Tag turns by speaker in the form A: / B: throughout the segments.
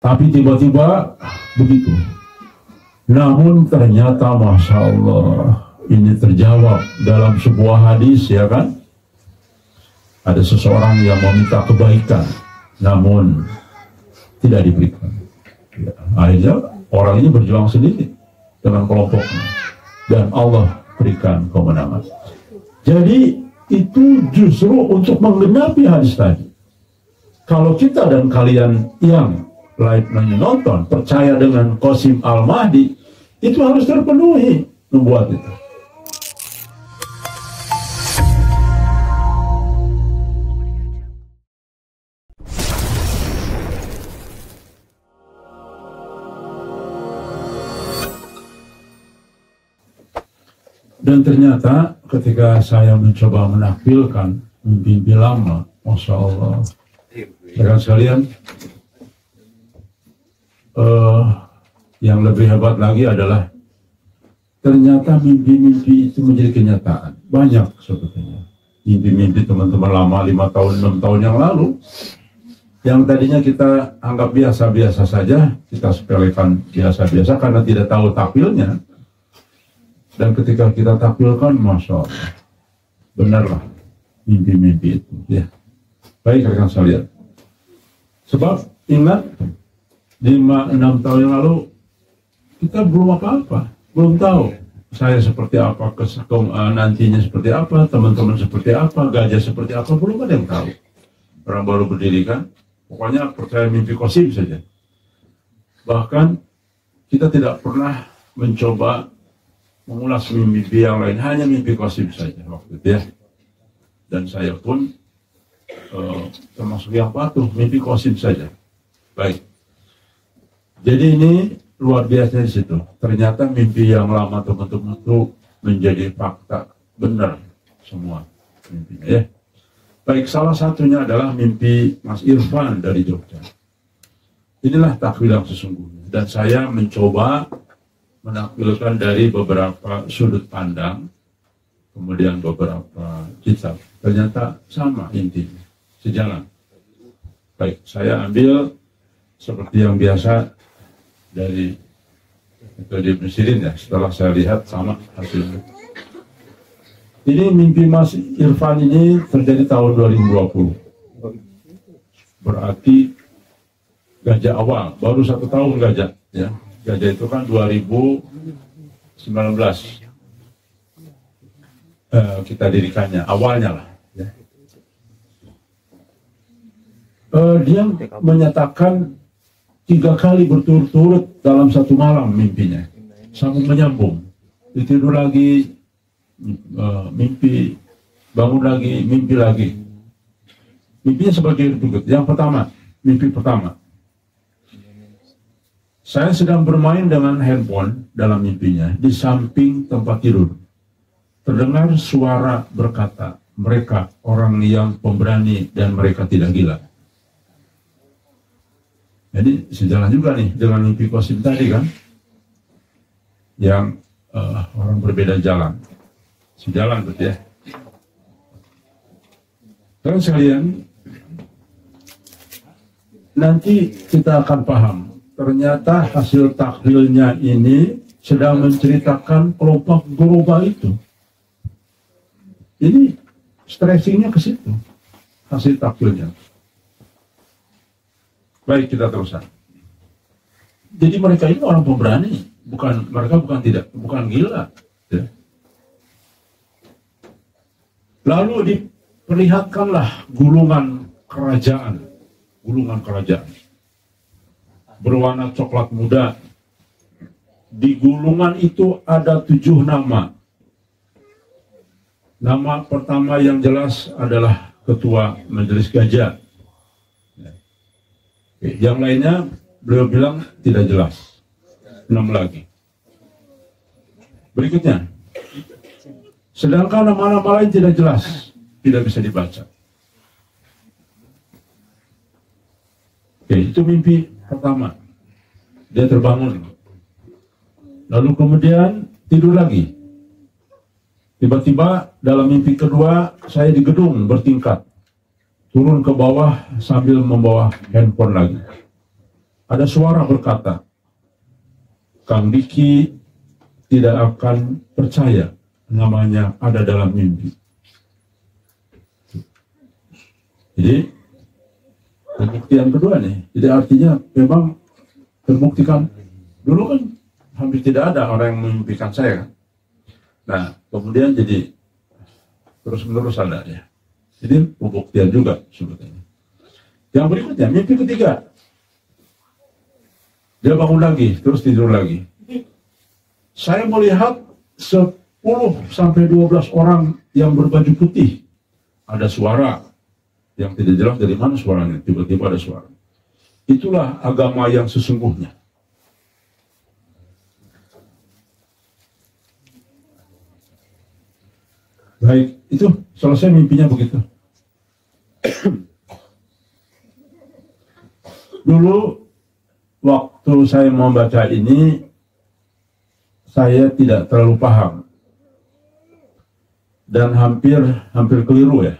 A: Tapi tiba-tiba begitu. Namun ternyata Masya Allah, ini terjawab dalam sebuah hadis, ya kan? Ada seseorang yang meminta kebaikan, namun tidak diberikan. Ya, akhirnya orang ini berjuang sendiri dengan kelompoknya, dan Allah berikan kemenangan. Jadi itu justru untuk menggenapi hadis tadi. Kalau kita dan kalian yang live nonton percaya dengan Qasim Al-Mahdi, itu harus terpenuhi membuat itu. Dan ternyata ketika saya mencoba menampilkan mimpi lama, Masya Allah, rekan sekalian, yang lebih hebat lagi adalah ternyata mimpi-mimpi itu menjadi kenyataan. Banyak sebetulnya mimpi-mimpi teman-teman lama 5 tahun, 6 tahun yang lalu, yang tadinya kita anggap biasa-biasa saja, kita sepelekan biasa-biasa karena tidak tahu takwilnya. Dan ketika kita takwilkan, Masya Allah, benarlah mimpi-mimpi itu. Ya. Baik rekan sekalian. Sebab ingat 5-6 tahun yang lalu kita belum apa-apa, belum tahu saya seperti apa, nantinya seperti apa, teman-teman seperti apa, gajah seperti apa, belum ada yang tahu. Orang baru berdiri kan, pokoknya percaya mimpi Qasim saja. Bahkan kita tidak pernah mencoba mengulas mimpi yang lain, hanya mimpi Qasim saja waktu itu ya. Dan saya pun termasuk yang patuh, mimpi Qasim saja. Baik. Jadi ini luar biasa di situ. Ternyata mimpi yang lama teman-teman itu menjadi fakta, benar semua mimpinya ya. Baik, salah satunya adalah mimpi Mas Irfan dari Jogja. Inilah takwil yang sesungguhnya. Dan saya mencoba menampilkan dari beberapa sudut pandang, kemudian beberapa kitab. Ternyata sama intinya, sejalan. Baik, saya ambil seperti yang biasa dari metode Ibnu Sirin ya, setelah saya lihat sama hasilnya. Ini mimpi Mas Irfan ini terjadi tahun 2020. Berarti gajah awal, baru 1 tahun gajah ya. Gajah itu kan 2019 kita dirikannya, awalnya lah ya. Dia menyatakan 3 kali berturut-turut dalam 1 malam mimpinya, sambung menyambung. Tidur lagi, mimpi, bangun lagi, mimpi lagi. Mimpinya sebagai berikut. Yang pertama, mimpi pertama, saya sedang bermain dengan handphone dalam mimpinya di samping tempat tidur. Terdengar suara berkata, mereka orang yang pemberani dan mereka tidak gila. Jadi sejalan juga nih dengan mimpi Qasim tadi kan, yang orang berbeda jalan. Sejalan betul ya. Terus sekalian, nanti kita akan paham. Ternyata hasil takwilnya ini sedang menceritakan kelompok Goroba itu. Ini stressingnya ke situ, hasil takwilnya. Baik, kita teruskan. Jadi mereka ini orang pemberani, mereka bukan gila. Ya. Lalu diperlihatkanlah gulungan kerajaan berwarna coklat muda. Di gulungan itu ada 7 nama. Nama pertama yang jelas adalah Ketua Majelis Gajah. Yang lainnya beliau bilang tidak jelas. 6 lagi. Berikutnya, sedangkan nama-nama lain tidak jelas, tidak bisa dibaca. Oke, itu mimpi pertama. Dia terbangun. Lalu kemudian tidur lagi. Tiba-tiba dalam mimpi kedua, saya di gedung bertingkat. Turun ke bawah sambil membawa handphone lagi. ada suara berkata, Kang Diki tidak akan percaya namanya ada dalam mimpi. Jadi pembuktian kedua nih, jadi artinya memang terbuktikan. Dulu kan hampir tidak ada orang yang memimpikan saya kan. Nah kemudian jadi terus menerus ada ya. Jadi pembuktian juga sebetulnya. Yang berikutnya, mimpi ketiga. Dia bangun lagi, terus tidur lagi. Saya melihat 10 sampai 12 orang yang berbaju putih. Ada suara yang tidak jelas dari mana suaranya, tiba-tiba ada suara. Itulah agama yang sesungguhnya. Baik, itu selesai mimpinya begitu. Dulu waktu saya membaca ini, saya tidak terlalu paham dan hampir keliru ya,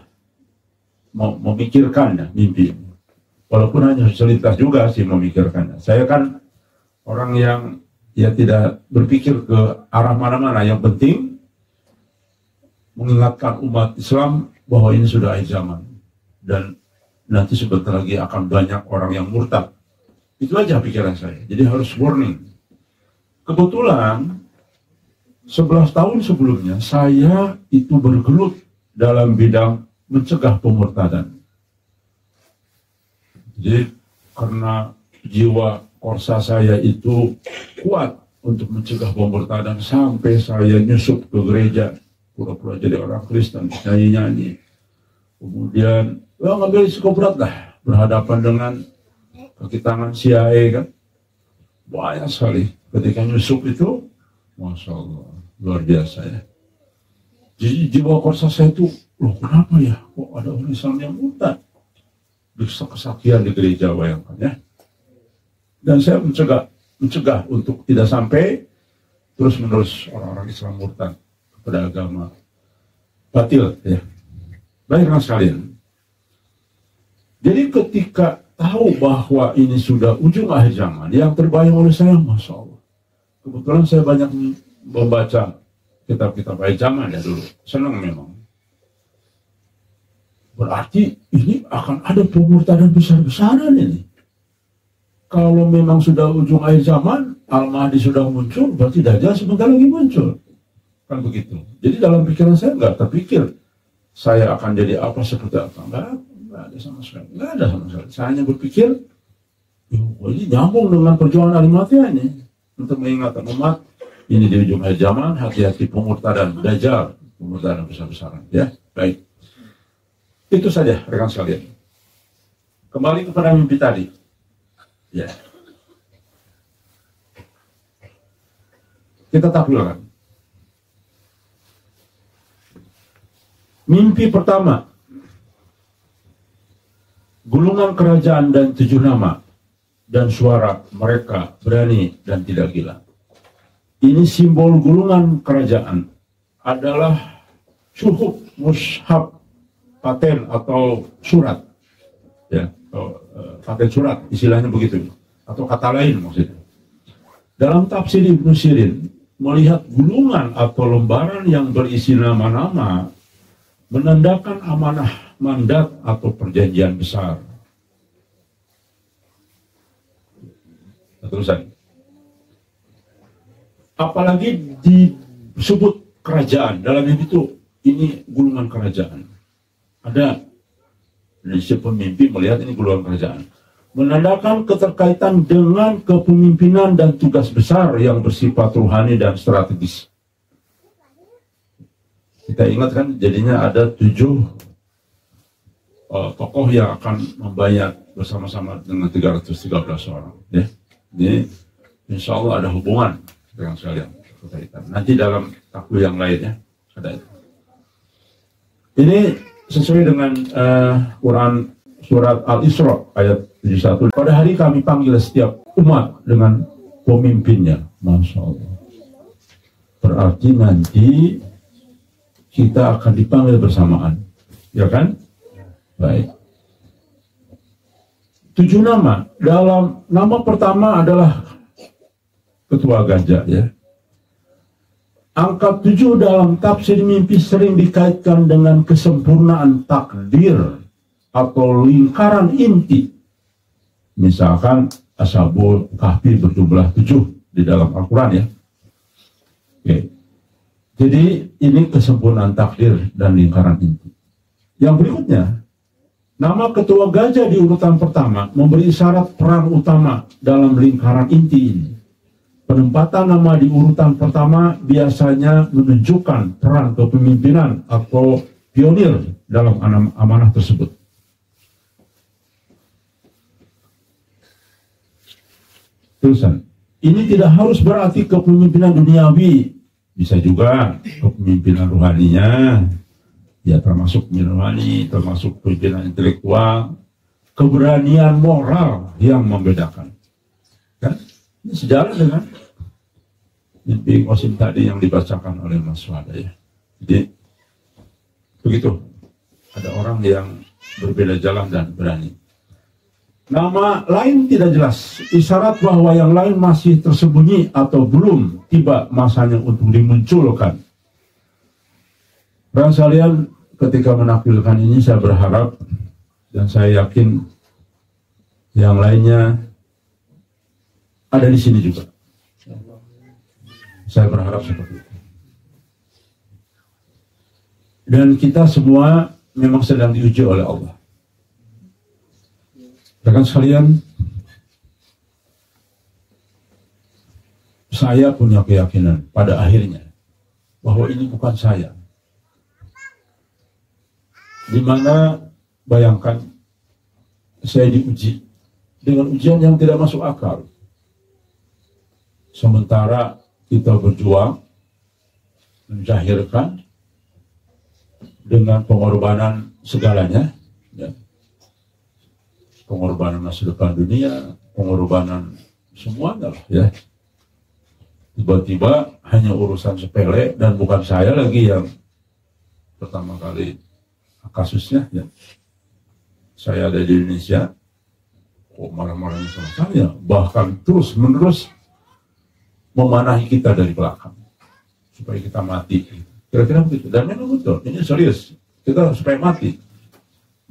A: memikirkannya mimpi. Walaupun hanya selintas juga sih memikirkannya. Saya kan orang yang ya tidak berpikir ke arah mana-mana. Yang penting mengingatkan umat Islam bahwa ini sudah akhir zaman dan nanti sebentar lagi akan banyak orang yang murtad. Itu aja pikiran saya. Jadi harus warning. Kebetulan 11 tahun sebelumnya saya itu bergelut dalam bidang mencegah pemurtadan. Jadi karena jiwa korsa saya itu kuat untuk mencegah pemurtadan, sampai saya nyusup ke gereja, pura-pura jadi orang Kristen, nyanyi-nyanyi. Kemudian ngambil risiko berat lah, berhadapan dengan kaki tangan CIA kan. Banyak sekali ketika nyusup itu, Masya Allah, luar biasa ya. Jadi jiwa korsa saya itu, loh kenapa ya, kok ada orang Islam yang murtad? Bisa kesaksian di gereja, bayangkan ya. Dan saya mencegah untuk tidak sampai terus-menerus orang-orang Islam murtad kepada agama batil ya. Baiklah sekalian. Jadi ketika tahu bahwa ini sudah ujung akhir zaman, yang terbayang oleh saya, Masya Allah. Kebetulan saya banyak membaca kitab-kitab akhir zaman ya dulu. Senang memang. Berarti ini akan ada pemurtadan besar-besaran ini. Kalau memang sudah ujung akhir zaman, Al-Mahdi sudah muncul, berarti Dajjal sebentar lagi muncul. Kan begitu. Jadi dalam pikiran saya nggak terpikir saya akan jadi apa seperti apa. Nggak ada sama sekali. Nggak ada sama sekali. Saya hanya berpikir, ini nyambung dengan perjuangan Al-Mahdi ini. Untuk mengingatkan umat, ini di ujung akhir zaman, hati-hati pemurtadan Dajjal, pemurtadan besar-besaran. Ya, baik. Itu saja rekan sekalian. Kembali kepada mimpi tadi. Ya. Kita tampilkan. Mimpi pertama. Gulungan kerajaan dan 7 nama dan suara mereka berani dan tidak gila. Ini simbol gulungan kerajaan adalah suhuf, mushaf, paten atau surat, ya, paten surat, istilahnya begitu, atau kata lain maksudnya. Dalam tafsir Ibnu Sirin, melihat gulungan atau lembaran yang berisi nama-nama menandakan amanah mandat atau perjanjian besar. Terusan. Apalagi disebut kerajaan, dalam itu ini gulungan kerajaan. Ada si pemimpi melihat ini gulungan kerajaan, menandakan keterkaitan dengan kepemimpinan dan tugas besar yang bersifat ruhani dan strategis. Kita ingat kan, jadinya ada 7 tokoh yang akan membayat bersama-sama dengan 313 orang. Ya. Ini insya Allah ada hubungan dengan sekalian. Nanti dalam takwil yang lainnya ada itu. Ini sesuai dengan Quran surat Al-Isra ayat 71. Pada hari kami panggil setiap umat dengan pemimpinnya. Masya Allah. Berarti nanti kita akan dipanggil bersamaan. Ya kan? Baik. 7 nama. Dalam nama pertama adalah ketua gajah ya. Angka 7 dalam tafsir mimpi sering dikaitkan dengan kesempurnaan takdir atau lingkaran inti. Misalkan Ashabul Kahfi berjumlah 7 di dalam Al-Quran ya. Oke. Jadi ini kesempurnaan takdir dan lingkaran inti. Yang berikutnya, nama ketua gajah di urutan pertama memberi isyarat peran utama dalam lingkaran inti ini. Penempatan nama di urutan pertama biasanya menunjukkan peran kepemimpinan atau pionir dalam amanah tersebut. Terusan, ini tidak harus berarti kepemimpinan duniawi, bisa juga kepemimpinan rohaninya, ya termasuk pemimpinan rohani, termasuk pemimpinan intelektual, keberanian moral yang membedakan. Kan? Ini sejalan dengan mimpi Qasim tadi yang dibacakan oleh Mas Wada ya. Jadi begitu, ada orang yang berbeda jalan dan berani. Nama lain tidak jelas, isyarat bahwa yang lain masih tersembunyi atau belum tiba masanya untuk dimunculkan. Dan sekalian, ketika menampilkan ini saya berharap dan saya yakin yang lainnya ada di sini juga. Saya berharap seperti itu. Dan kita semua memang sedang diuji oleh Allah. Rekan sekalian, saya punya keyakinan pada akhirnya bahwa ini bukan saya. Dimana bayangkan saya diuji dengan ujian yang tidak masuk akal. Sementara kita berjuang menjahirkan dengan pengorbanan segalanya, ya. Pengorbanan masa depan dunia, pengorbanan semuanya lah ya. Tiba-tiba hanya urusan sepele dan bukan saya lagi yang pertama kali kasusnya ya. Saya ada di Indonesia, kok marah-marahnya sama saya, bahkan terus-menerus memanahi kita dari belakang supaya kita mati. Kira-kira begitu. Dan memang betul, ini serius. Kita supaya mati.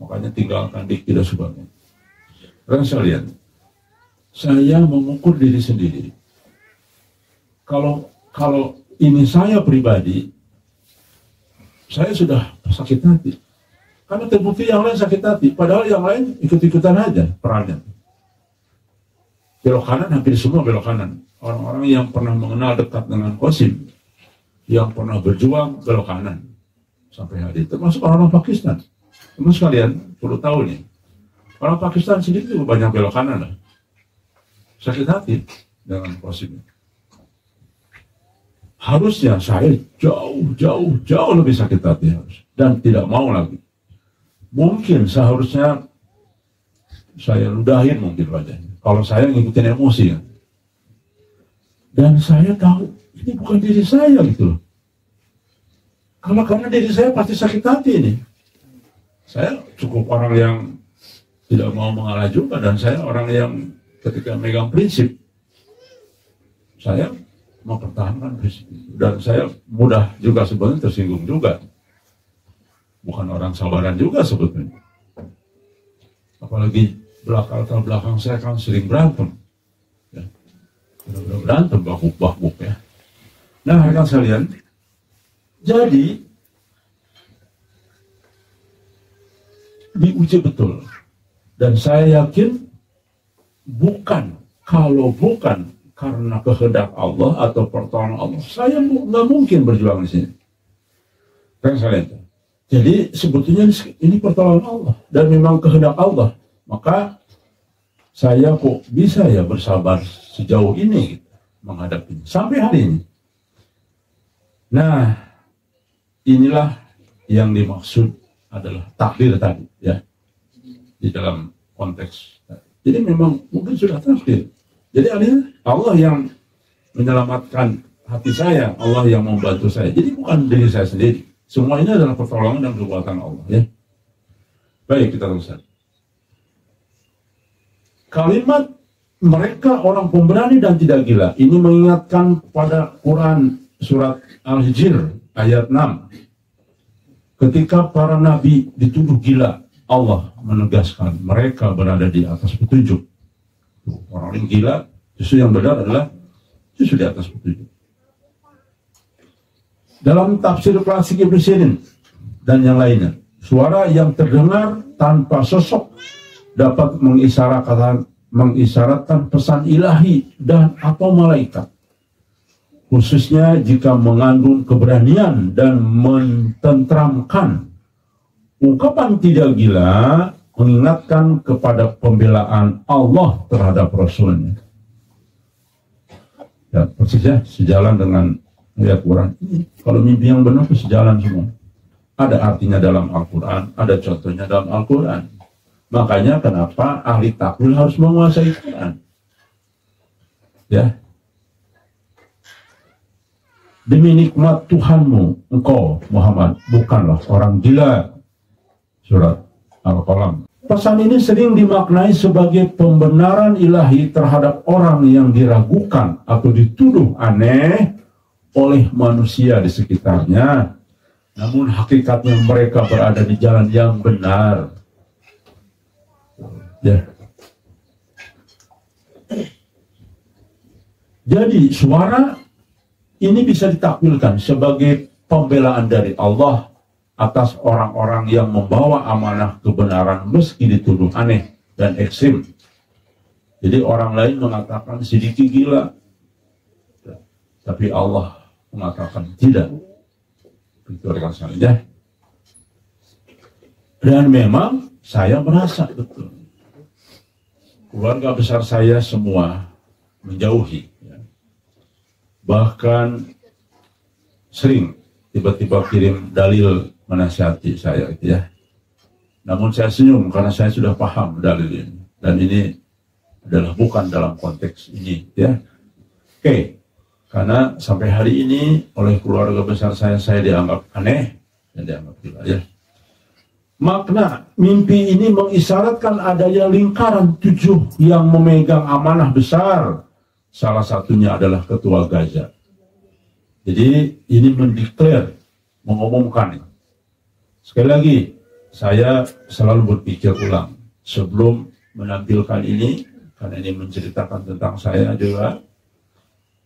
A: Makanya tinggalkan dik tidak sebagainya. Rekan sekalian, saya mengukur diri sendiri. Kalau ini saya pribadi, saya sudah sakit hati. Karena terbukti yang lain sakit hati, padahal yang lain ikut-ikutan aja perannya. Belok kanan, hampir semua belok kanan. Orang-orang yang pernah mengenal dekat dengan Qasim, yang pernah berjuang belok kanan sampai hari itu, termasuk orang Pakistan. Teman sekalian perlu tahu nih, orang Pakistan sendiri juga banyak belok kanan lah. Sakit hati dengan Qasim. Harusnya saya jauh lebih sakit hati harus, dan tidak mau lagi. Mungkin seharusnya saya ludahin mungkin wajahnya. Kalau saya ngikutin emosi kan. Dan saya tahu ini bukan diri saya gitu loh. Kalau karena diri saya pasti sakit hati ini. Saya cukup orang yang tidak mau mengalah juga, dan saya orang yang ketika megang prinsip, saya mempertahankan prinsip itu. Dan saya mudah juga sebenarnya tersinggung juga. Bukan orang sabaran juga sebetulnya. Apalagi latar belakang saya kan sering berantem. Ya. Berantem, bakbuk ya. Nah, rekan sekalian, jadi diuji betul. Dan saya yakin kalau bukan karena kehendak Allah atau pertolongan Allah, saya nggak mungkin berjuang di sini. Rekan sekalian. Jadi sebetulnya ini pertolongan Allah dan memang kehendak Allah. Maka saya kok bisa ya bersabar sejauh ini gitu, menghadapinya sampai hari ini. Nah, inilah yang dimaksud adalah takdir tadi ya, di dalam konteks. Jadi memang mungkin sudah takdir. Jadi Allah yang menyelamatkan hati saya, Allah yang membantu saya. Jadi bukan diri saya sendiri. Semua ini adalah pertolongan dan kekuatan Allah ya. Baik, kita teruskan. kalimat mereka orang pemberani dan tidak gila ini mengingatkan pada Quran surat Al-Hijr ayat 6. Ketika para nabi dituduh gila, Allah menegaskan mereka berada di atas petunjuk. Orang yang gila, justru yang benar adalah justru di atas petunjuk. Dalam tafsir klasik Ibnu Sirin dan yang lainnya, suara yang terdengar tanpa sosok dapat mengisyaratkan pesan ilahi dan atau malaikat, khususnya jika mengandung keberanian dan mententramkan. Ungkapan tidak gila mengingatkan kepada pembelaan Allah terhadap Rasulnya. Ya, persisnya sejalan dengan ayat Quran. Kalau mimpi yang benar itu sejalan semua. Ada artinya dalam Al-Quran, ada contohnya dalam Al-Quran. Makanya kenapa ahli takwil harus menguasai Quran. Ya. Demi nikmat Tuhanmu, engkau Muhammad bukanlah orang gila. Surat Al-Qalam. Pesan ini sering dimaknai sebagai pembenaran ilahi terhadap orang yang diragukan atau dituduh aneh oleh manusia di sekitarnya. Namun hakikatnya mereka berada di jalan yang benar. Ya. Jadi suara ini bisa ditakwilkan sebagai pembelaan dari Allah atas orang-orang yang membawa amanah kebenaran meski dituduh aneh dan ekstrim. Jadi orang lain mengatakan Siddiqi gila, tapi Allah mengatakan tidak. Itu rekan-rekan. Dan memang saya merasa betul keluarga besar saya semua menjauhi, ya. Bahkan sering tiba-tiba kirim dalil menasihati saya, gitu ya. Namun saya senyum karena saya sudah paham dalil ini, dan ini adalah bukan dalam konteks ini, ya. Oke, karena sampai hari ini oleh keluarga besar saya dianggap aneh dan dianggap gila, ya. Makna mimpi ini mengisyaratkan adanya lingkaran 7 yang memegang amanah besar. Salah satunya adalah ketua Gaza. Jadi ini mendeklar, mengumumkan. Sekali lagi, saya selalu berpikir ulang sebelum menampilkan ini, karena ini menceritakan tentang saya juga.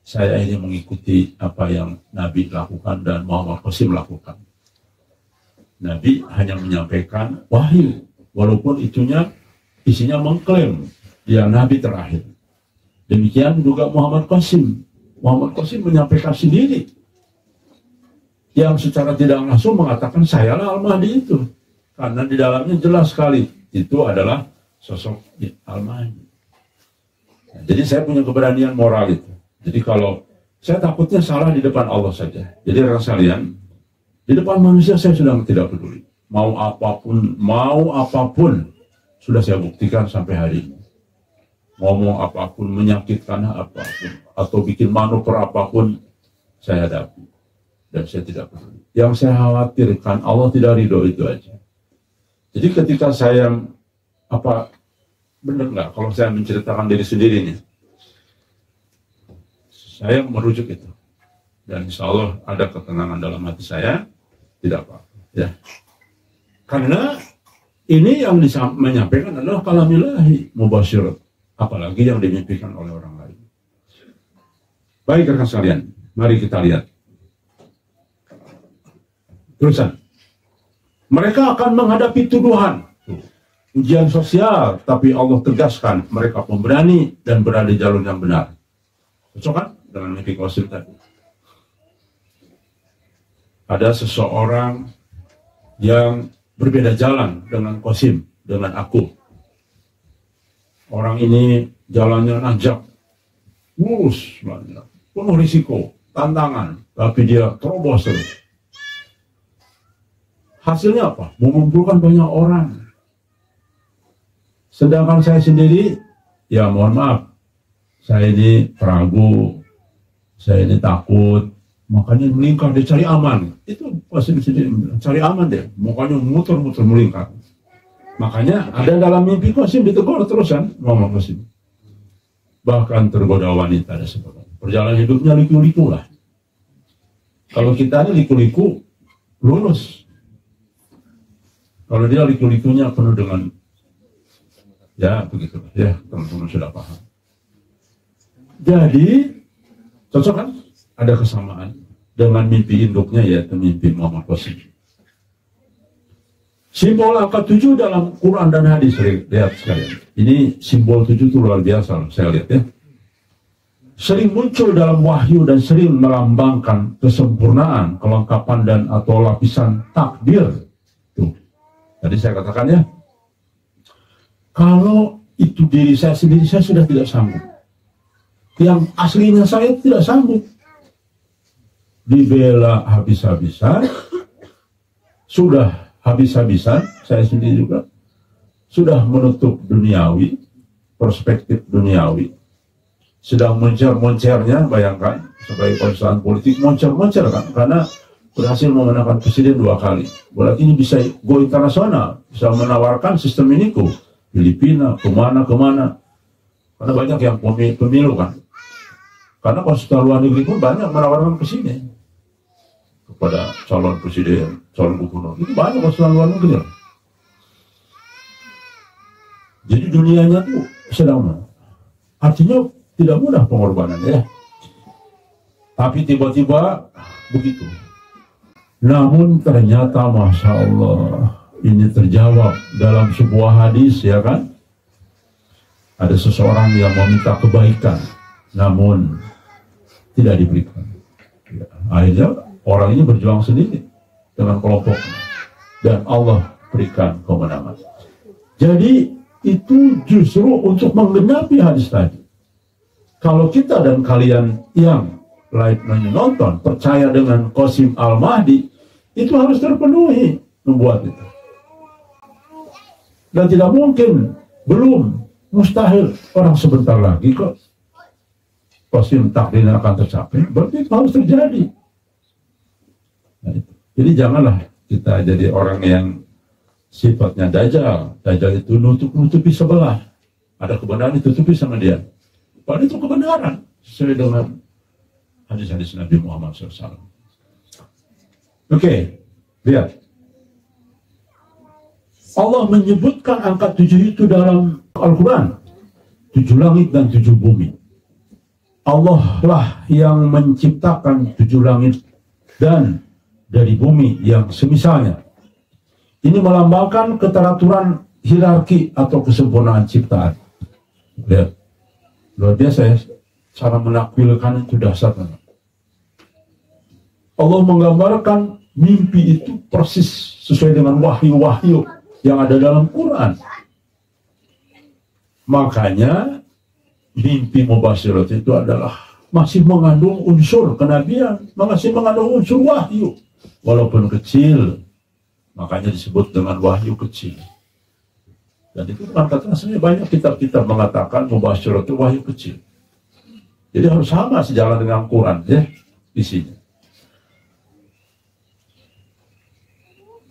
A: Saya ini mengikuti apa yang Nabi lakukan dan Muhammad Qasim lakukan. Nabi hanya menyampaikan wahyu, walaupun isinya mengklaim dia Nabi terakhir. Demikian juga Muhammad Qasim. Muhammad Qasim menyampaikan sendiri, yang secara tidak langsung mengatakan sayalah Al-Mahdi itu, karena di dalamnya jelas sekali itu adalah sosok Al-Mahdi. Nah, jadi saya punya keberanian moral itu. Jadi kalau saya takutnya salah di depan Allah saja. Jadi rekan sekalian, di depan manusia saya sudah tidak peduli. Mau apapun sudah saya buktikan sampai hari ini. Ngomong apapun, menyakitkan apapun, atau bikin manuver apapun, saya hadapi. Dan saya tidak peduli. Yang saya khawatirkan Allah tidak ridho, itu aja. Jadi ketika saya benar nggak kalau saya menceritakan diri sendiri nih, saya merujuk itu, dan insya Allah ada ketenangan dalam hati saya, tidak apa-apa, ya. Karena ini yang menyampaikan adalah kalamillahi mubasyirat, apalagi yang dimimpikan oleh orang lain. Baik rekan sekalian, mari kita lihat. Terusan, mereka akan menghadapi tuduhan, ujian sosial, tapi Allah tegaskan mereka pemberani dan berada di jalur yang benar. Cocok kan dengan mimpi Qasim tadi? Ada seseorang yang berbeda jalan dengan Qasim, dengan aku. Orang ini jalannya nanjak, lurus, penuh risiko, tantangan, tapi dia terobos terus. Hasilnya apa? Mengumpulkan banyak orang. Sedangkan saya sendiri, ya mohon maaf, saya ini ragu, saya ini takut, makanya melingkar, dia cari aman. Itu pasti sendiri, cari aman deh, makanya muter-muter melingkar. Makanya ada dalam mimpi Qasim ditegur terus kan, Muhammad Qasim. Bahkan tergoda wanita dan sebagainya. Perjalanan hidupnya liku-liku lah. Kalau kita ini liku-liku, lulus. Kalau dia liku-likunya penuh dengan, ya begitu. Ya, teman-teman sudah paham. Jadi, cocok kan? Ada kesamaan dengan mimpi induknya, yaitu mimpi Muhammad Qasim. Simbol angka 7 dalam Quran dan hadis, lihat sekalian. Ini simbol 7 itu luar biasa, saya lihat ya. Sering muncul dalam wahyu dan sering melambangkan kesempurnaan, kelengkapan dan atau lapisan takdir. Tuh. Tadi saya katakan ya, kalau itu diri saya sendiri, saya sudah tidak sanggup. Yang aslinya saya tidak sanggup. Dibela habis-habisan, sudah habis-habisan, saya sendiri juga sudah menutup duniawi, perspektif duniawi, sedang moncer-moncernya, bayangkan sebagai konsultan politik moncer-moncer kan, karena berhasil memenangkan presiden 2 kali. Berarti ini bisa go internasional, bisa menawarkan sistem ini ke Filipina, kemana-kemana, karena banyak yang pemilu kan, karena konsultan luar negeri pun banyak menawarkan ke sini kepada calon presiden, calon gubernur, itu banyak konsultan luar negeri. Jadi dunianya tuh sedang, artinya tidak mudah pengorbanan ya. Tapi tiba-tiba begitu. Namun ternyata Masya Allah, ini terjawab dalam sebuah hadis ya kan. Ada seseorang yang meminta kebaikan, namun tidak diberikan. Ya, akhirnya orang ini berjuang sendiri dengan kelompoknya dan Allah berikan kemenangan. Jadi itu justru untuk menggenapi hadis tadi. Kalau kita dan kalian yang nonton percaya dengan Qasim Al-Mahdi, itu harus terpenuhi membuat itu. Dan tidak mungkin, belum, mustahil orang sebentar lagi kok Qasim takdirnya akan tercapai, berarti itu harus terjadi. Nah, itu. Jadi janganlah kita jadi orang yang sifatnya dajjal. Dajjal itu nutupi sebelah. Ada kebenaran ditutupi sama dia. Padahal itu kebenaran sesuai dengan hadis-hadis Nabi Muhammad SAW. Oke, lihat. Allah menyebutkan angka 7 itu dalam Al-Quran. 7 langit dan 7 bumi. Allah lah yang menciptakan 7 langit dan dari bumi yang semisalnya. Ini melambangkan keteraturan hierarki atau kesempurnaan ciptaan. Lihat, luar biasa ya, cara menakwilkan itu dahsyat. Allah menggambarkan mimpi itu persis sesuai dengan wahyu-wahyu yang ada dalam Quran. Makanya mimpi mubasyirat itu adalah masih mengandung unsur kenabian, masih mengandung unsur wahyu, walaupun kecil. Makanya disebut dengan wahyu kecil. Dan itu kata saya banyak kitab-kitab mengatakan mubasyirat itu wahyu kecil. Jadi harus sama sejalan dengan Quran ya isinya.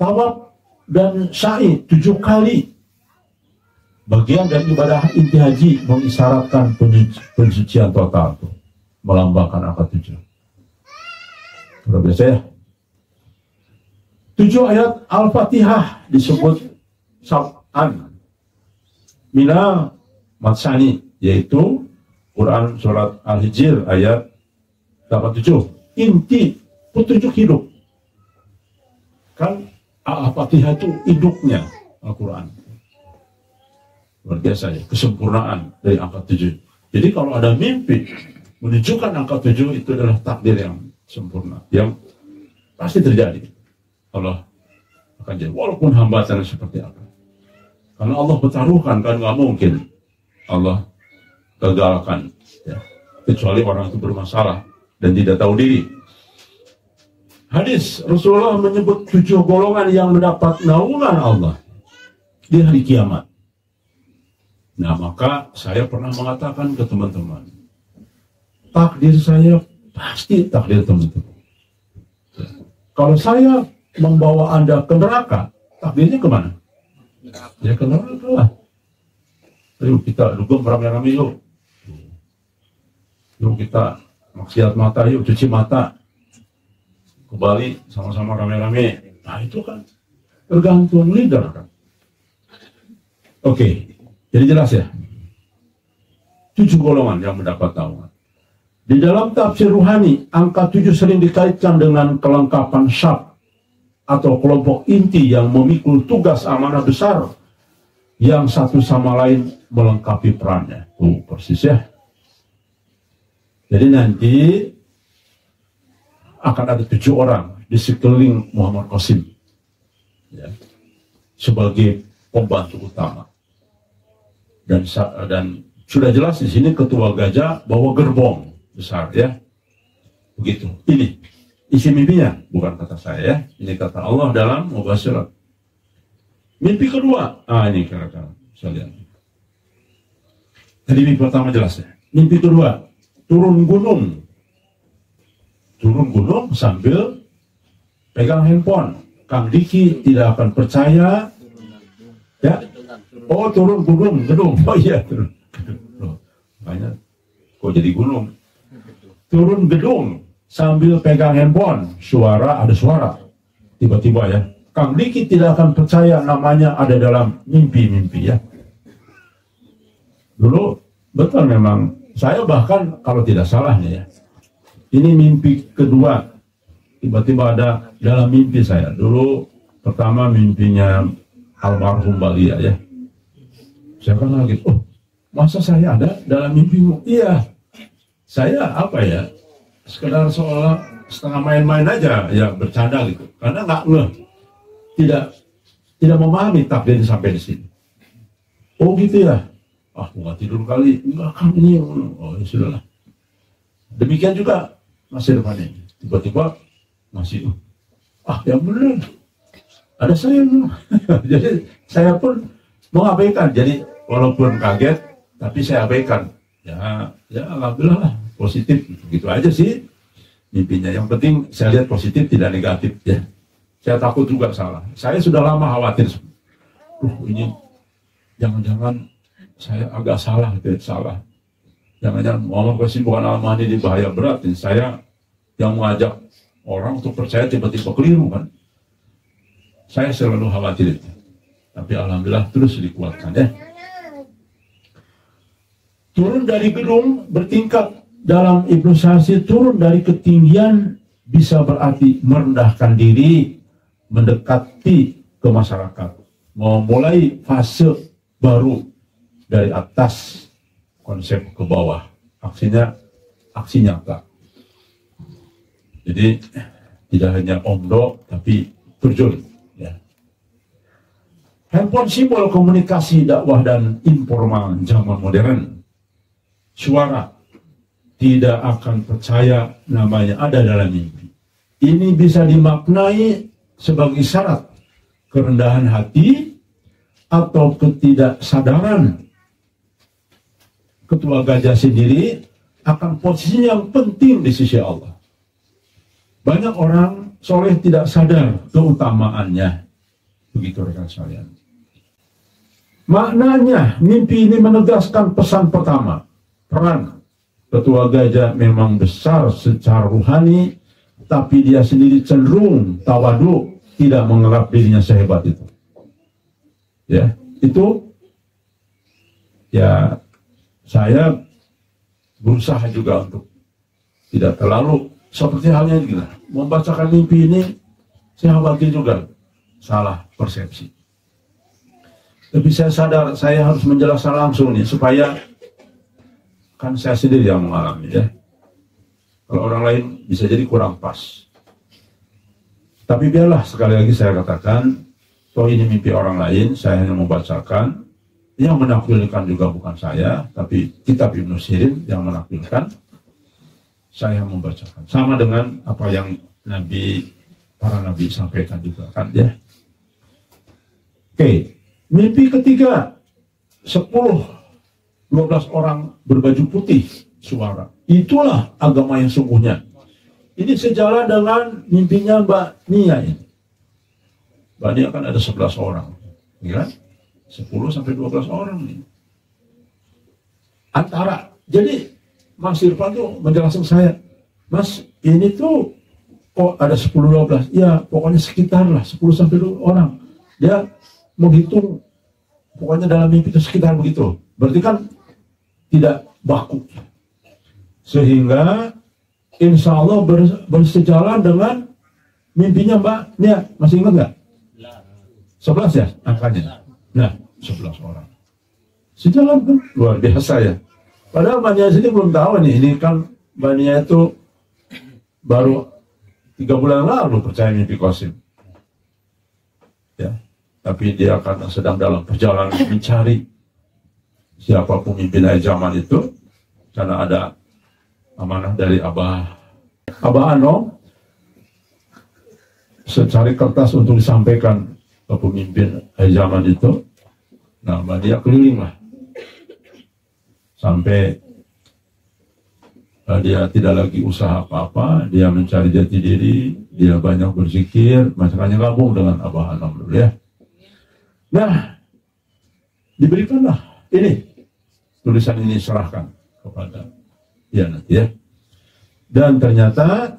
A: Tawaf dan sa'i 7 kali. Bagian dari ibadah inti haji mengisyaratkan pensucian total, melambangkan angka 7. Sudah biasa ya. 7 ayat Al-Fatihah disebut sab'an mina matsani, yaitu Quran surat Al-Hijr ayat 87. Inti petunjuk hidup. Kan Al-Fatihah itu induknya Al-Quran. Luar biasa ya, kesempurnaan dari angka 7. Jadi kalau ada mimpi menunjukkan angka 7, itu adalah takdir yang sempurna, yang pasti terjadi. Allah akan jadi, walaupun hambatannya seperti apa. Karena Allah bertaruhkan, kan nggak mungkin Allah gagalkan ya. Kecuali orang itu bermasalah dan tidak tahu diri. Hadis Rasulullah menyebut 7 golongan yang mendapat naungan Allah di hari kiamat. Nah, maka saya pernah mengatakan ke teman-teman, takdir saya pasti takdir teman-teman. Kalau saya membawa Anda ke neraka, takdirnya kemana? Ya ke neraka lah. Ayo kita dugem rame-rame yuk. Yuk kita maksiat mata, yuk cuci mata. Ke Bali sama-sama rame-rame. Nah itu kan tergantung leader kan. Oke, jadi jelas ya. 7 golongan yang mendapat naungan. Di dalam tafsir ruhani, angka 7 sering dikaitkan dengan kelengkapan syab atau kelompok inti yang memikul tugas amanah besar yang satu sama lain melengkapi perannya. Persis ya. Jadi nanti akan ada 7 orang di sekeliling Muhammad Qasim ya, sebagai pembantu utama. Dan sudah jelas di sini ketua gajah bawa gerbong besar ya. Begitu. Ini isi mimpinya, bukan kata saya ya. Ini kata Allah dalam Mubasyirat. Mimpi kedua, ini kira-kira saya lihat. Tadi mimpi pertama jelas ya. Mimpi kedua, turun gunung. Turun gunung sambil pegang handphone. Kang Diki tidak akan percaya. Ya. Oh, turun gunung, gedung. Oh iya, turun. Banyak. Kok jadi gunung? Turun gedung sambil pegang handphone. Ada suara. Tiba-tiba ya. Kang Diki tidak akan percaya namanya ada dalam mimpi-mimpi ya. Dulu betul memang. Saya bahkan kalau tidak salah nih ya. Ini mimpi kedua. Tiba-tiba ada dalam mimpi saya. Dulu pertama mimpinya almarhum Balia ya. Saya kan lagi, oh masa saya ada dalam mimpimu? Iya. Saya apa ya, sekedar seolah setengah main-main aja, ya bercanda gitu. Karena nggak tidak memahami takdir sampai di sini. Oh gitu ya. Nggak tidur kali. Enggak kan ini. Oh ya sudahlah. Demikian juga masih depannya. Tiba-tiba masih. Yang benar. Ada saya. Jadi saya pun mengabaikan. Jadi walaupun kaget, tapi saya abaikan. Ya alhamdulillah lah, positif. Begitu aja sih mimpinya. Yang penting saya lihat positif, tidak negatif ya. Saya takut juga salah. Saya sudah lama khawatir. Ini jangan-jangan saya agak salah, salah. Jangan-jangan Muhammad Qasim bukan Al-Mahdi di bahaya berat. Ini saya yang mengajak orang untuk percaya tiba-tiba keliru kan. Saya selalu khawatir itu. Tapi alhamdulillah terus dikuatkan ya. Turun dari gedung bertingkat dalam Ibnu Sasi, turun dari ketinggian bisa berarti merendahkan diri, mendekati ke masyarakat, memulai fase baru dari atas konsep ke bawah, aksi nyata. Jadi tidak hanya omdo tapi terjun. Ya. Handphone simbol komunikasi dakwah dan informal zaman modern. Suara tidak akan percaya namanya ada dalam mimpi. Ini bisa dimaknai sebagai syarat kerendahan hati atau ketidaksadaran ketua gajah sendiri akan posisi yang penting di sisi Allah. Banyak orang soleh tidak sadar keutamaannya. Begitu rekan sekalian. Maknanya mimpi ini menegaskan pesan pertama. Peran ketua gajah memang besar secara ruhani, tapi dia sendiri cenderung tawadu, tidak menganggap dirinya sehebat itu. Ya, itu ya saya berusaha juga untuk tidak terlalu seperti halnya gila. Membacakan mimpi ini saya khawatir juga salah persepsi. Tapi saya sadar saya harus menjelaskan langsung nih supaya kan saya sendiri yang mengalami ya. Kalau orang lain bisa jadi kurang pas. Tapi biarlah sekali lagi saya katakan, toh ini mimpi orang lain, saya hanya membacakan. Yang menakwilkan juga bukan saya, tapi kitab Ibnu Sirin yang menakwilkan. Saya membacakan. Sama dengan apa yang para nabi sampaikan juga kan ya. Oke, mimpi ketiga 12 orang berbaju putih suara. Itulah agama yang sungguhnya. Ini sejalan dengan mimpinya Mbak Nia ini. Mbak Nia kan ada 11 orang. Ya? 10 sampai 12 orang nih. Antara, jadi Mas Irfan tuh menjelaskan saya, Mas ini tuh kok ada 10-12, ya pokoknya sekitar lah 10 sampai 12 orang. Dia menghitung, pokoknya dalam mimpi itu sekitar begitu. Berarti kan tidak baku. Sehingga insya Allah bersejalan dengan mimpinya Mbak Nia. Masih ingat nggak? 11 ya angkanya. Nah, 11 orang. Sejalan kan? Luar biasa ya. Padahal Mbak Nia sini belum tahu nih. Ini kan Mbak Nia itu baru 3 bulan lalu percaya mimpi Qasim. Ya. Tapi dia karena sedang dalam perjalanan mencari siapa pemimpin akhir zaman itu. Karena ada amanah dari Abah Anom. Secari kertas untuk disampaikan ke pemimpin zaman itu. Nah, dia keliling lah sampai dia tidak lagi usaha apa-apa, dia mencari jati diri, dia banyak berzikir, makanya gabung dengan Abah Anom dulu ya. Nah, diberikanlah ini tulisan ini, serahkan kepada dia nanti ya. Dan ternyata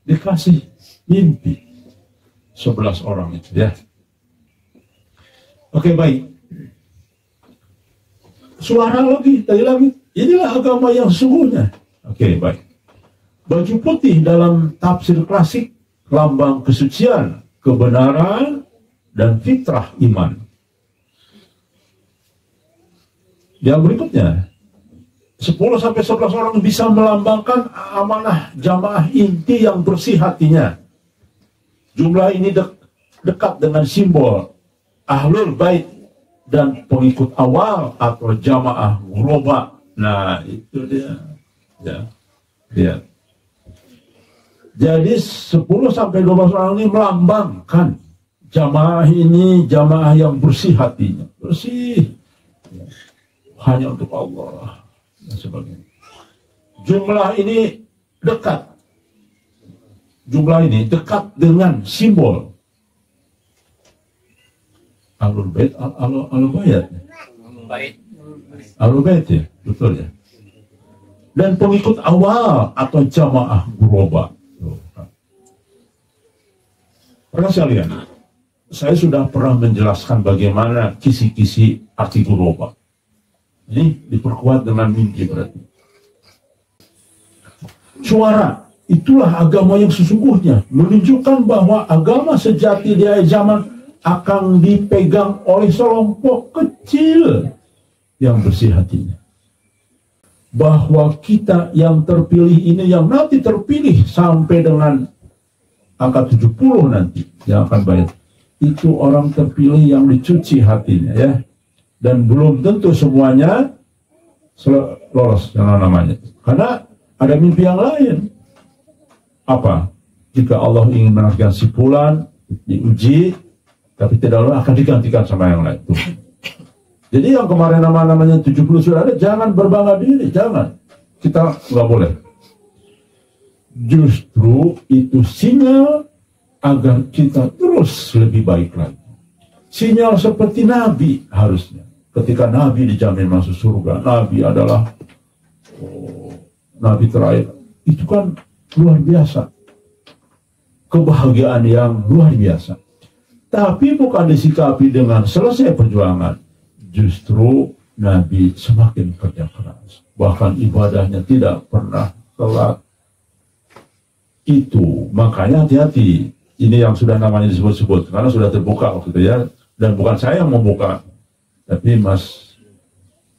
A: dikasih mimpi 11 orang itu ya. Oke, baik. Suara lagi, tadi lagi. Inilah agama yang sesungguhnya. Oke, baik. Baju putih dalam tafsir klasik, lambang kesucian, kebenaran, dan fitrah iman. Yang berikutnya, 10 sampai 11 orang bisa melambangkan amanah jamaah inti yang bersih hatinya. Jumlah ini dekat dengan simbol Ahlul Bait dan pengikut awal atau jamaah ghuraba. Nah, itu dia. Ya. Lihat. Jadi 10 sampai 12 orang ini melambangkan jamaah ini, jamaah yang bersih hatinya. Bersih. Ya. Hanya untuk Allah dan sebagainya. Jumlah ini dekat. Jumlah ini dekat dengan simbol Ahlul Bait, Ahlul Bait. Ahlul Bait ya, betul ya. Dan pengikut awal atau jamaah ghuraba. Pernah sekalian, saya sudah pernah menjelaskan bagaimana kisi-kisi arti ghuraba. Ini diperkuat dengan mimpi berarti. Suara, itulah agama yang sesungguhnya, menunjukkan bahwa agama sejati di akhir zaman akan dipegang oleh sekelompok kecil yang bersih hatinya. Bahwa kita yang terpilih ini, yang nanti terpilih sampai dengan angka 70 nanti yang akan bayar, itu orang terpilih yang dicuci hatinya ya. Dan belum tentu semuanya lolos yang namanya. Karena ada mimpi yang lain. Apa? Jika Allah ingin menargetkan si fulan diuji, tapi tidak lalu akan digantikan sama yang lain. Tuh. Jadi yang kemarin namanya 70 sudah ada, jangan berbangga diri, jangan. Kita nggak boleh. Justru itu sinyal agar kita terus lebih baik lagi. Sinyal seperti Nabi harusnya. Ketika Nabi dijamin masuk surga, Nabi adalah Nabi terakhir. Itu kan luar biasa. Kebahagiaan yang luar biasa. Tapi bukan disikapi dengan selesai perjuangan. Justru Nabi semakin kerja keras. Bahkan ibadahnya tidak pernah telat. Itu, makanya hati-hati. Ini yang sudah namanya disebut-sebut. Karena sudah terbuka waktu itu ya. Dan bukan saya yang membuka. Tapi Mas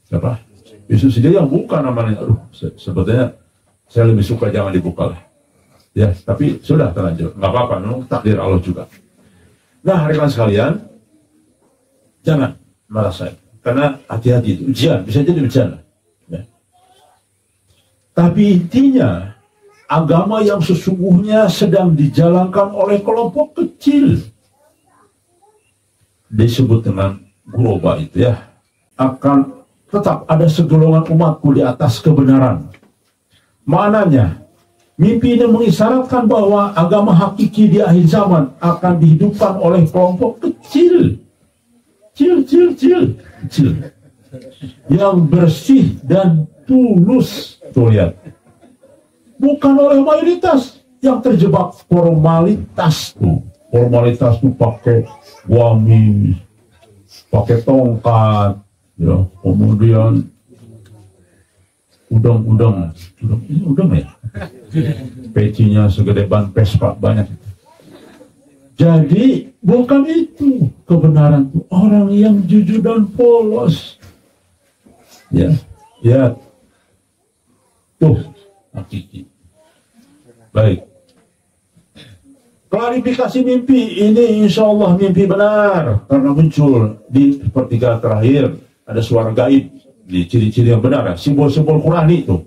A: siapa? Yesus sendiri yang buka namanya. Aduh, sebetulnya saya lebih suka jangan dibuka lah. Ya, tapi sudah terlanjur. Nggak apa-apa, takdir Allah juga. Nah, rekan sekalian, jangan merasa. Karena hati-hati itu ujian, bisa jadi ujian. Ya. Tapi intinya, agama yang sesungguhnya sedang dijalankan oleh kelompok kecil. Disebut dengan ghuraba itu ya. Akan tetap ada segolongan umatku di atas kebenaran. Maknanya, mimpi ini mengisyaratkan bahwa agama hakiki di akhir zaman akan dihidupkan oleh kelompok kecil kecil, yang bersih dan tulus. Tuh lihat, bukan oleh mayoritas yang terjebak formalitas tuh. Formalitas tuh pakai gamis, pakai tongkat, ya, kemudian udang ini udang ya, pecinya segede ban Vespa banyak. Jadi bukan itu kebenaran tuh, orang yang jujur dan polos. Ya, ya, tuh hakiki. Baik. Klarifikasi mimpi ini insya Allah mimpi benar karena muncul di sepertiga terakhir ada suara gaib di ciri-ciri yang benar, simbol-simbol Qurani itu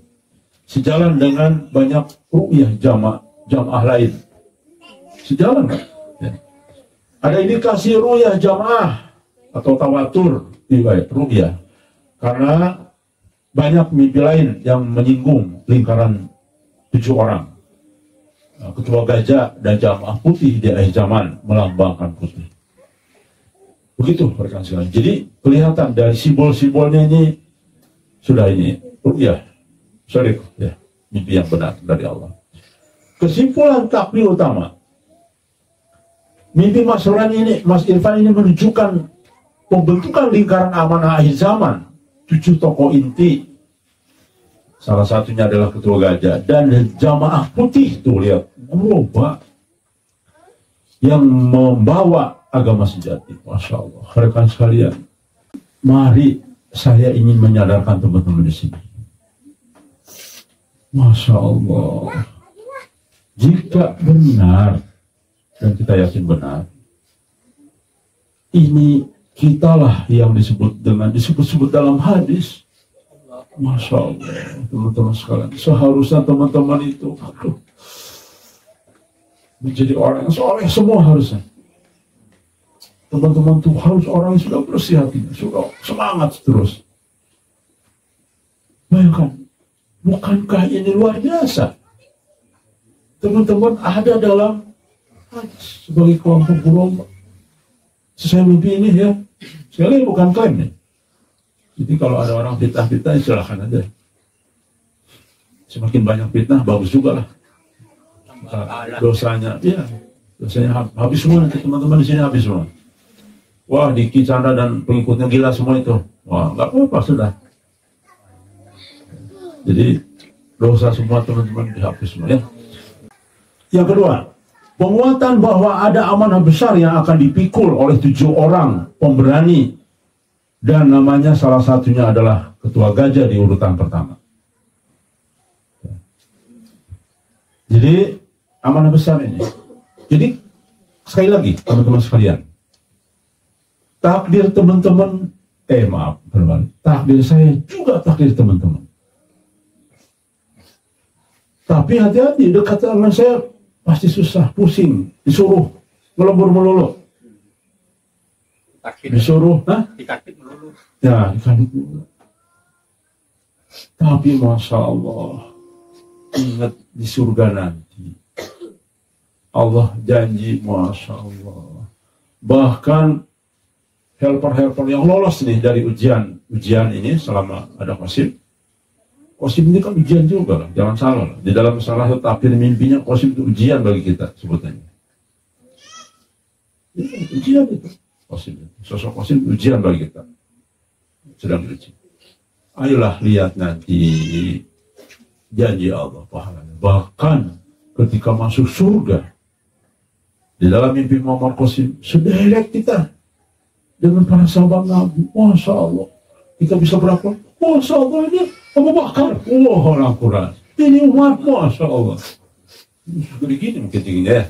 A: sejalan dengan banyak ru'yah jamaah lain. Sejalan kan? Ya. Ada indikasi ru'yah jamaah atau tawatur riwayat ru'yah karena banyak mimpi lain yang menyinggung lingkaran 7 orang. Ketua gajah dan jamaah putih di akhir zaman melambangkan putih. Begitu rekan sekalian. Jadi kelihatan dari simbol-simbolnya ini sudah ini ru'yah syarif, ya, mimpi yang benar dari Allah. Kesimpulan takbir utama, mimpi Mas Irfan ini menunjukkan pembentukan lingkaran amanah akhir zaman. 7 tokoh inti, salah satunya adalah ketua gajah dan jamaah putih. Tuh lihat, global yang membawa agama sejati. Masya Allah, rekan sekalian, mari saya ingin menyadarkan teman-teman di sini. Masya Allah, jika benar dan kita yakin benar, ini kitalah yang disebut dalam hadis. Masya Allah, teman-teman sekalian, seharusnya teman-teman itu menjadi orang yang soleh semua harusnya. Teman-teman tuh harus orang yang sudah bersih hatinya, sudah semangat terus. Bayangkan, bukankah ini luar biasa? Teman-teman ada dalam hadis sebagai kelompok gelombang. Saya mimpi ini ya, sekali bukan klaim nih. Jadi kalau ada orang fitnah-fitnah, silakan aja. Semakin banyak fitnah, bagus juga lah. Dosanya, ya, dosanya habis semua nanti teman-teman di sini habis semua. Wah, Diki Chandra dan pengikutnya gila semua itu. Wah, nggak apa-apa sudah. Jadi dosa semua teman-teman dihapus semua ya. Yang kedua, penguatan bahwa ada amanah besar yang akan dipikul oleh 7 orang pemberani dan namanya salah satunya adalah ketua gajah di urutan pertama. Jadi amanah besar ini. Jadi sekali lagi teman-teman sekalian, takdir teman-teman, takdir saya juga takdir teman-teman. Tapi hati-hati, dekat dengan saya pasti susah, pusing, disuruh ngelembur melulu. Disuruh,
B: dikakit melulu.
A: Ya, dikakit melulu. Tapi Masya Allah, ingat di surga nanti, Allah janji, Masya Allah. Bahkan helper-helper yang lolos nih dari ujian ini selama ada Qasim ini kan ujian juga lah, jangan salah. Di dalam salah satu tafsir mimpinya Qasim itu ujian bagi kita sebutannya. Ya, ujian itu Qasim, sosok Qasim ujian bagi kita, sedang diuji. Ayolah lihat nanti janji Allah pahalanya. Bahkan ketika masuk surga, di dalam mimpi Muhammad Qasim sederet kita dengan para sahabat Nabi. Masya Allah, kita bisa berapa? Masya Allah, ini Abu Bakar, Allah Quran. Ini umat, Masya Allah. Begini mungkin tingginya ya.